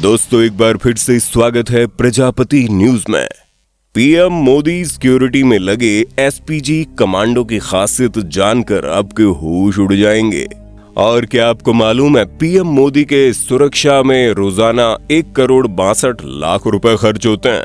दोस्तों एक बार फिर से स्वागत है प्रजापति न्यूज में। पीएम मोदी सिक्योरिटी में लगे एसपीजी कमांडो की खासियत जानकर आपके होश उड़ जाएंगे। और क्या आपको मालूम है पीएम मोदी के सुरक्षा में रोजाना 1,62,00,000 रुपए खर्च होते हैं?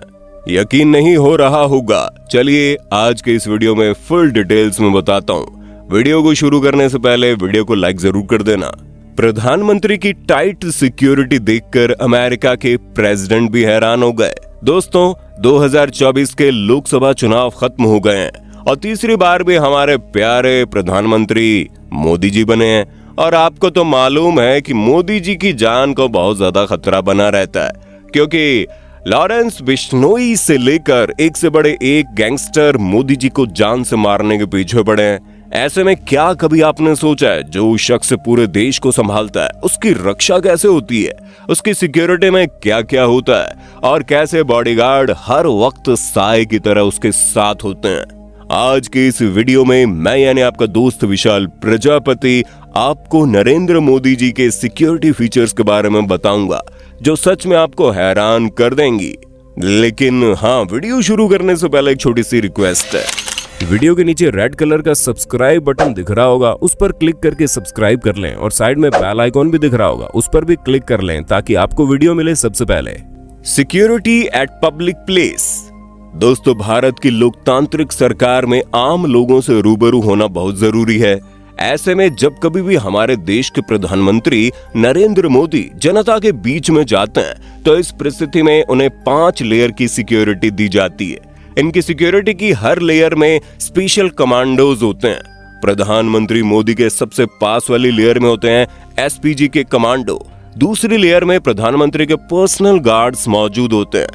यकीन नहीं हो रहा होगा। चलिए आज के इस वीडियो में फुल डिटेल्स में बताता हूँ। वीडियो को शुरू करने से पहले वीडियो को लाइक जरूर कर देना। प्रधानमंत्री की टाइट सिक्योरिटी देखकर अमेरिका के प्रेसिडेंट भी हैरान हो गए। दोस्तों 2024 के लोकसभा चुनाव खत्म हो गए हैं और तीसरी बार भी हमारे प्यारे प्रधानमंत्री मोदी जी बने हैं। और आपको तो मालूम है कि मोदी जी की जान को बहुत ज्यादा खतरा बना रहता है, क्योंकि लॉरेंस बिश्नोई से लेकर एक से बड़े एक गैंगस्टर मोदी जी को जान से मारने के पीछे पड़े हैं। ऐसे में क्या कभी आपने सोचा है जो शख्स पूरे देश को संभालता है उसकी रक्षा कैसे होती है, उसकी सिक्योरिटी में क्या क्या होता है और कैसे बॉडीगार्ड हर वक्त साए की तरह उसके साथ होते हैं। आज के इस वीडियो में मैं यानी आपका दोस्त विशाल प्रजापति आपको नरेंद्र मोदी जी के सिक्योरिटी फीचर्स के बारे में बताऊंगा जो सच में आपको हैरान कर देंगी। लेकिन हाँ, वीडियो शुरू करने से पहले एक छोटी सी रिक्वेस्ट है। वीडियो के नीचे रेड कलर का सब्सक्राइब बटन दिख रहा होगा, उस पर क्लिक करके सब्सक्राइब कर लें और साइड में बेल आइकॉन भी दिख रहा होगा, उस पर भी क्लिक कर लें ताकि आपको वीडियो मिले सबसे पहले। Security eight public place. दोस्तों भारत की लोकतांत्रिक सरकार में आम लोगों से रूबरू होना बहुत जरूरी है। ऐसे में जब कभी भी हमारे देश के प्रधानमंत्री नरेंद्र मोदी जनता के बीच में जाते हैं तो इस परिस्थिति में उन्हें 5 लेयर की सिक्योरिटी दी जाती है। इनकी सिक्योरिटी की हर लेयर में स्पेशल कमांडोज होते हैं। प्रधानमंत्री मोदी के सबसे पास वाली लेयर में होते हैं एसपीजी के कमांडो। दूसरी लेयर में प्रधानमंत्री के पर्सनल गार्ड्स मौजूद होते हैं।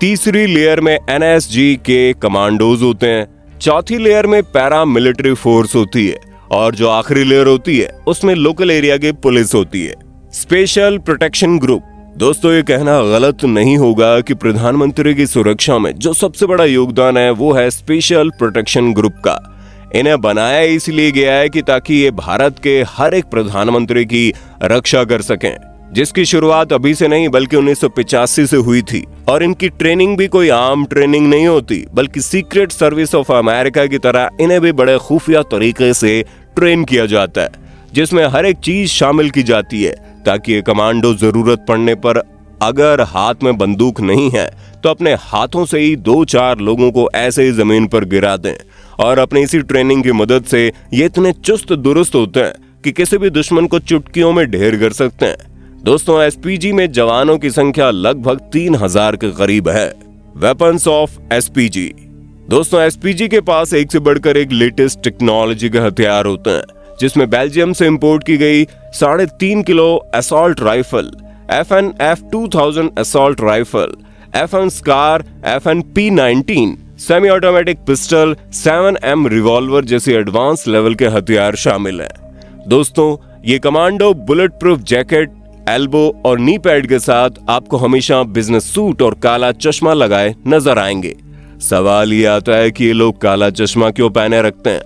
तीसरी लेयर में एनएसजी के कमांडोज होते हैं। चौथी लेयर में पैरा मिलिट्री फोर्स होती है और जो आखिरी लेयर होती है उसमें लोकल एरिया की पुलिस होती है। Special protection group. दोस्तों ये कहना गलत नहीं होगा कि प्रधानमंत्री की सुरक्षा में जो सबसे बड़ा योगदान है वो है स्पेशल प्रोटेक्शन ग्रुप का। इन्हें बनाया इसलिए गया है कि ताकि ये भारत के हर एक प्रधानमंत्री की रक्षा कर सकें, जिसकी शुरुआत अभी से नहीं बल्कि 1985 से हुई थी। और इनकी ट्रेनिंग भी कोई आम ट्रेनिंग नहीं होती बल्कि सीक्रेट सर्विस ऑफ अमेरिका की तरह इन्हें भी बड़े खुफिया तरीके से ट्रेन किया जाता है, जिसमें हर एक चीज शामिल की जाती है ताकि ये कमांडो जरूरत पड़ने पर अगर हाथ में बंदूक नहीं है तो अपने हाथों से ही 2-4 लोगों को ऐसे ही जमीन पर गिरा दें। और अपनी इसी ट्रेनिंग की मदद से ये इतने चुस्त दुरुस्त होते हैं कि किसी भी दुश्मन को चुटकियों में ढेर कर सकते हैं। दोस्तों एसपीजी में जवानों की संख्या लगभग 3000 के करीब है। Weapons of SPG. दोस्तों एसपीजी के पास एक से बढ़कर एक लेटेस्ट टेक्नोलॉजी के हथियार होते हैं, जिसमें बेल्जियम से इंपोर्ट की गई 3.5 kilo assault rifle, FN F2000 assault rifle, FN scar, FN P19 semi automatic pistol, 7M revolver जैसी एडवांस लेवल के हथियार शामिल हैं। दोस्तों ये commando bullet proof jacket, elbow और नी पैड के साथ आपको हमेशा बिजनेस सूट और काला चश्मा लगाए नजर आएंगे। सवाल ये आता है कि ये लोग काला चश्मा क्यों पहने रखते हैं?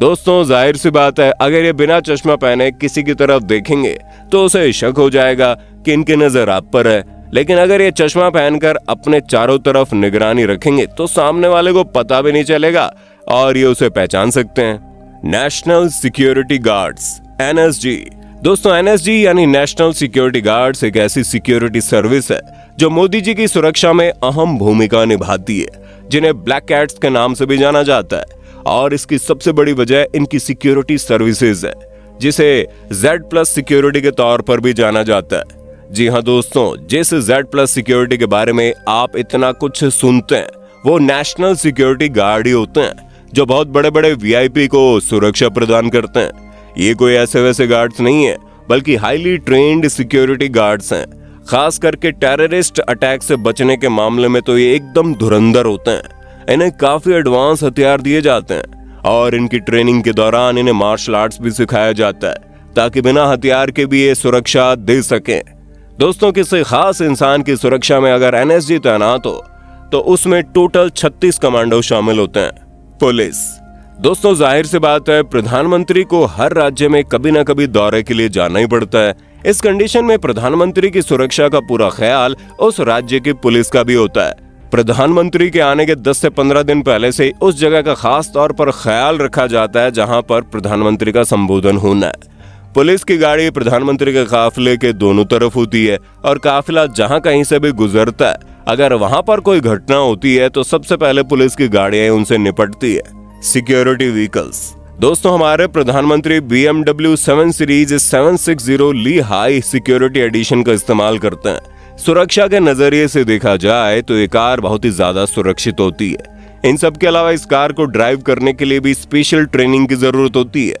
दोस्तों जाहिर सी बात है, अगर ये बिना चश्मा पहने किसी की तरफ देखेंगे तो उसे शक हो जाएगा कि इनकी नजर आप पर है। लेकिन अगर ये चश्मा पहनकर अपने चारों तरफ निगरानी रखेंगे तो सामने वाले को पता भी नहीं चलेगा और ये उसे पहचान सकते हैं। National security guards NSG। दोस्तों NSG यानी नेशनल सिक्योरिटी गार्ड्स एक ऐसी सिक्योरिटी सर्विस है जो मोदी जी की सुरक्षा में अहम भूमिका निभाती है, जिन्हें ब्लैक कैट्स के नाम से भी जाना जाता है। और इसकी सबसे बड़ी वजह इनकी सिक्योरिटी सर्विसेज है, जिसे Z+ सिक्योरिटी के तौर पर भी जाना जाता है। जी हाँ दोस्तों, जिस Z+ सिक्योरिटी के बारे में आप इतना कुछ सुनते हैं वो नेशनल सिक्योरिटी गार्ड ही होते हैं, जो बहुत बड़े बड़े VIP को सुरक्षा प्रदान करते हैं। ये कोई ऐसे वैसे गार्ड्स नहीं है बल्कि हाईली ट्रेन्ड सिक्योरिटी गार्ड्स हैं। खास करके टेररिस्ट अटैक से बचने के मामले में तो ये एकदम धुरंधर होते हैं। इन्हें काफी एडवांस हथियार दिए जाते हैं और इनकी ट्रेनिंग के दौरान इन्हें मार्शल आर्ट्स भी सिखाया जाता है ताकि बिना हथियार के भी ये सुरक्षा दे सकें। दोस्तों किसी खास इंसान की सुरक्षा में अगर NSG तैनात हो तो उसमें टोटल 36 कमांडो शामिल होते हैं। पुलिस। दोस्तों जाहिर सी बात है, प्रधानमंत्री को हर राज्य में कभी ना कभी दौरे के लिए जाना ही पड़ता है। इस कंडीशन में प्रधानमंत्री की सुरक्षा का पूरा ख्याल उस राज्य की पुलिस का भी होता है। प्रधानमंत्री के आने के 10 से 15 दिन पहले से उस जगह का खास तौर पर ख्याल रखा जाता है जहां पर प्रधानमंत्री का संबोधन होना है। पुलिस की गाड़ी प्रधानमंत्री के काफिले के दोनों तरफ होती है और काफिला जहां कहीं से भी गुजरता है, अगर वहां पर कोई घटना होती है तो सबसे पहले पुलिस की गाड़ियां उनसे निपटती है। Security vehicles. दोस्तों, हमारे प्रधानमंत्री BMW 7 सीरीज 760 ली हाई सिक्योरिटी एडिशन का इस्तेमाल करते हैं। सुरक्षा के नजरिए से देखा जाए तो ये कार बहुत ही ज्यादा सुरक्षित होती है। इन सब के अलावा इस कार को ड्राइव करने के लिए भी स्पेशल ट्रेनिंग की जरूरत होती है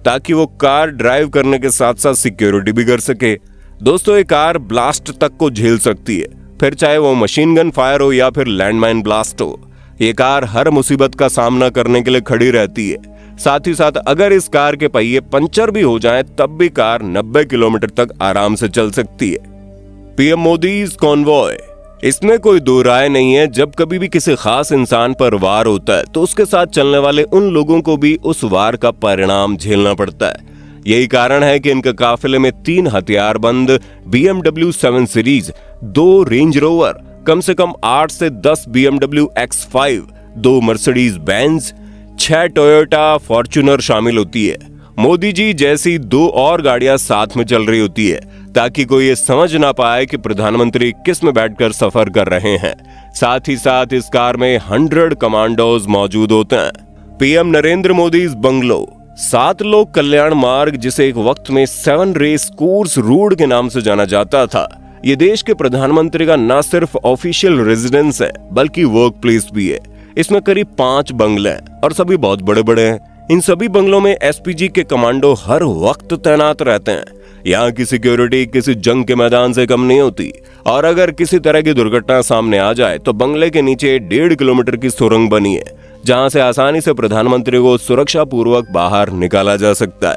ताकि वो कार ड्राइव करने के साथ साथ सिक्योरिटी भी कर सके। दोस्तों, ये कार ब्लास्ट तक को झेल सकती है, फिर चाहे वो मशीन गन फायर हो या फिर लैंडमाइन ब्लास्ट हो। ये कार हर मुसीबत का सामना करने के लिए खड़ी रहती है। साथ ही साथ अगर इस कार के पहिए पंचर भी हो जाएं, तब भी कार 90 किलोमीटर तक आराम से चल सकती है। PM Modi's convoy. इसमें कोई दो राय नहीं है, जब कभी भी किसी खास इंसान पर वार होता है तो उसके साथ चलने वाले उन लोगों को भी उस वार का परिणाम झेलना पड़ता है। यही कारण है कि इनके काफिले में 3 हथियारबंद BMW 7 सीरीज, 2 रेंज रोवर, कम से कम 8 से 10 BMW X5, 2 Mercedes Benz, 6 Toyota Fortuner शामिल होती है। मोदी जी जैसी 2 और गाड़ियां साथ में चल रही होती है ताकि कोई ये समझ ना पाए कि प्रधानमंत्री किस में बैठकर सफर कर रहे हैं। साथ ही साथ इस कार में 100 कमांडोज मौजूद होते हैं। PM Narendra Modi bungalow. 7 लोक कल्याण मार्ग, जिसे एक वक्त में 7 रेस कोर्स रोड के नाम से जाना जाता था, ये देश के प्रधानमंत्री का न सिर्फ ऑफिशियल रेजिडेंस है बल्कि वर्क प्लेस भी है। इसमें करीब 5 बंगले हैं और सभी बहुत बड़े बड़े हैं। इन सभी बंगलों में एसपीजी के कमांडो हर वक्त तैनात रहते हैं। यहाँ की सिक्योरिटी किसी जंग के मैदान से कम नहीं होती और अगर किसी तरह की दुर्घटना सामने आ जाए तो बंगले के नीचे 1.5 किलोमीटर की सुरंग बनी है जहाँ से आसानी से प्रधानमंत्री को सुरक्षा पूर्वक बाहर निकाला जा सकता है।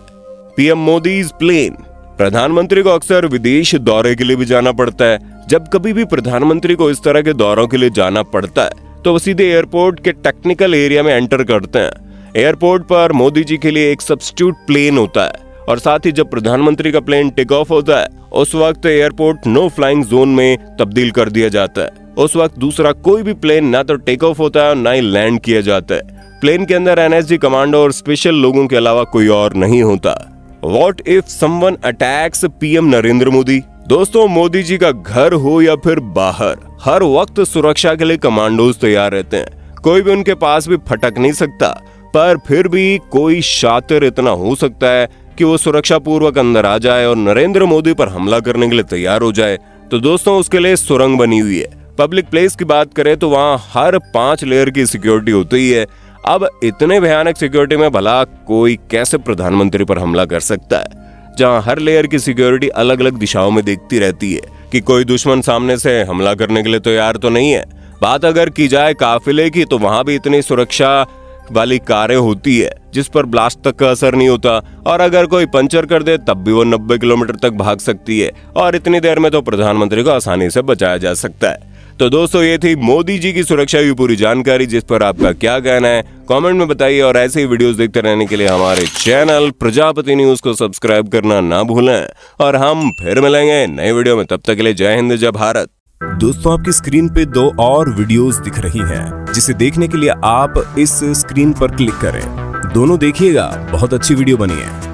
PM Modi's plane. प्रधानमंत्री को अक्सर विदेश दौरे के लिए भी जाना पड़ता है। जब कभी भी प्रधानमंत्री को इस तरह के दौरों के लिए जाना पड़ता है तो वो सीधे एयरपोर्ट के टेक्निकल एरिया में एंटर करते हैं। एयरपोर्ट पर मोदी जी के लिए एक सब्स्टिट्यूट प्लेन होता है और साथ ही जब प्रधानमंत्री का प्लेन टेक ऑफ होता है उस वक्त एयरपोर्ट नो फ्लाइंग जोन में तब्दील कर दिया जाता है। उस वक्त दूसरा कोई भी प्लेन ना तो टेक ऑफ होता है और ना ही लैंड किया जाता है। प्लेन के अंदर एनएसजी कमांडो और स्पेशल लोगों के अलावा कोई और नहीं होता। What if someone attacks PM Narendra Modi. दोस्तों, मोदी जी का घर हो या फिर बाहर, हर वक्त सुरक्षा के लिए कमांडोज तैयार रहते हैं। कोई भी उनके पास भी फटक नहीं सकता, पर फिर भी कोई शातिर इतना हो सकता है कि वो सुरक्षा पूर्वक अंदर आ जाए और नरेंद्र मोदी पर हमला करने के लिए तैयार हो जाए। तो दोस्तों, उसके लिए सुरंग बनी हुई है। पब्लिक प्लेस की बात करें तो वहाँ हर 5 लेयर की सिक्योरिटी होती ही है। अब इतने भयानक सिक्योरिटी में भला कोई कैसे प्रधानमंत्री पर हमला कर सकता है, जहाँ हर लेयर की सिक्योरिटी अलग अलग दिशाओं में देखती रहती है कि कोई दुश्मन सामने से हमला करने के लिए तैयार तो नहीं है। बात अगर की जाए काफिले की तो वहां भी इतनी सुरक्षा वाली कारें होती है जिस पर ब्लास्ट तक का असर नहीं होता और अगर कोई पंचर कर दे तब भी वो 90 किलोमीटर तक भाग सकती है और इतनी देर में तो प्रधानमंत्री को आसानी से बचाया जा सकता है। तो दोस्तों, ये थी मोदी जी की सुरक्षा की पूरी जानकारी, जिस पर आपका क्या कहना है कमेंट में बताइए और ऐसे ही वीडियोस देखते रहने के लिए हमारे चैनल प्रजापति न्यूज को सब्सक्राइब करना ना भूलें और हम फिर मिलेंगे नए वीडियो में। तब तक के लिए जय हिंद, जय भारत। दोस्तों, आपकी स्क्रीन पे 2 और वीडियोस दिख रही हैं, जिसे देखने के लिए आप इस स्क्रीन पर क्लिक करें। दोनों देखिएगा, बहुत अच्छी वीडियो बनी है।